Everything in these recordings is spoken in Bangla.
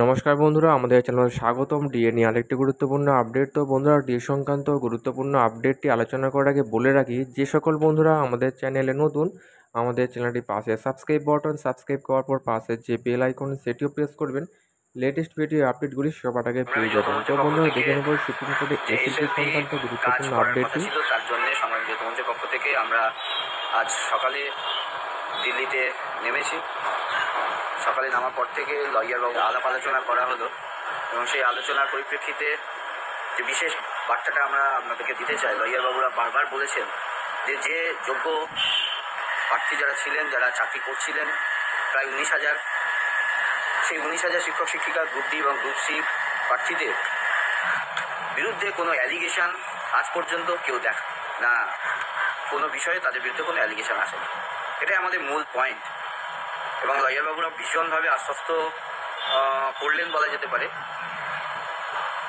নমস্কার বন্ধুরা, আমাদের চ্যানেলে স্বাগতম। ডিএ নিয়ে আরেকটি গুরুত্বপূর্ণ আপডেট। তো বন্ধুরা, ডিএ সংক্রান্ত গুরুত্বপূর্ণ আপডেটটি আলোচনা করার আগে বলে রাখি, যে সকল বন্ধুরা আমাদের চ্যানেলে নতুন, আমাদের চ্যানেলটি পাশে সাবস্ক্রাইব করার পর পাশে যে বেল আইকন সেটিও প্রেস করবেন। লেটেস্ট ভিডিও আপডেটগুলি সবার আগে পেয়ে যাবেন। তো বন্ধুরা, দেখে নেব সুপ্রিম কোর্টে এসএলপি সংক্রান্ত গুরুত্বপূর্ণ আপডেটটি। তার জন্য সংবাদ মঞ্চের পক্ষ থেকে আমরা আজ সকালে দিল্লিতে নেমেছি। সকালে নামার পর থেকে লয়ারবাবু আলাপ আলোচনা করা হলো এবং সেই আলোচনার পরিপ্রেক্ষিতে যে বিশেষ বার্তাটা আমরা আপনাদেরকে দিতে চাই, লয়ারবাবুরা বারবার বলেছেন যে যোগ্য প্রার্থী যারা ছিলেন, যারা চাকরি করছিলেন, প্রায় 19,000, সেই 19,000 শিক্ষক শিক্ষিকা গ্রুপ ডি এবং গ্রুপ সি প্রার্থীদের বিরুদ্ধে কোনো অ্যালিগেশন আজ পর্যন্ত কেউ দেখ না, কোনো বিষয়ে তাদের বিরুদ্ধে কোনো অ্যালিগেশন আসে না। এটাই আমাদের মূল পয়েন্ট। এবং লয়ারবাবুরা ভীষণভাবে আশ্বস্ত করলেন বলা যেতে পারে।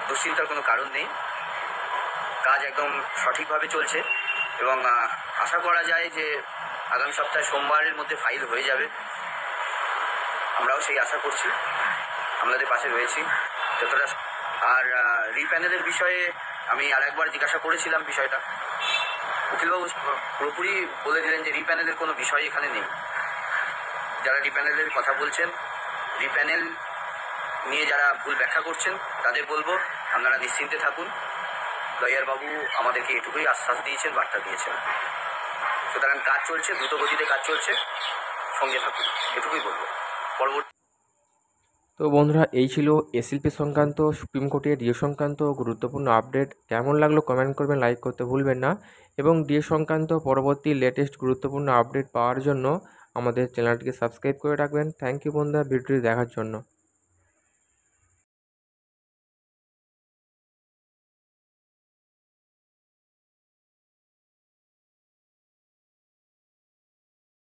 দুশ্চিন্তার কোনো কারণ নেই, কাজ একদম সঠিকভাবে চলছে এবং আশা করা যায় যে আগামী সপ্তাহে সোমবারের মধ্যে ফাইল হয়ে যাবে। আমরাও সেই আশা করছি, আমাদের পাশে রয়েছি যতটা। আর রিপ্যানেলের বিষয়ে আমি আরেকবার জিজ্ঞাসা করেছিলাম বিষয়টা, উকিলবাবু পুরোপুরি বলে দিলেন যে রিপ্যানেলের কোনো বিষয় এখানে নেই। যারা রিপ্যানেলের কথা বলছেন, রিপ্যানেল নিয়ে যারা ভুল ব্যাখ্যা করছেন, তাদের বলবো আপনারা নিশ্চিন্তে থাকুন। লয়ারবাবু আমাদেরকে এটুকুই আশ্বাস দিয়েছেন, বার্তা দিয়েছেন। সুতরাং কাজ চলছে, দ্রুত গতিতে কাজ চলছে, সঙ্গে থাকুন, এটুকুই বলবো। পরবর্তী তো বন্ধুরা, এই ছিল এসএলপি সংক্রান্ত, সুপ্রিম কোর্টের ডিএ সংক্রান্ত গুরুত্বপূর্ণ আপডেট। কেমন লাগলো কমেন্ট করবেন, লাইক করতে ভুলবেন না। এবং ডিএ সংক্রান্ত পরবর্তী লেটেস্ট গুরুত্বপূর্ণ আপডেট পাওয়ার জন্য আমাদের চ্যানেলটিকে সাবস্ক্রাইব করে রাখবেন। থ্যাংক ইউ বন্ধুরা ভিডিওটি দেখার জন্য।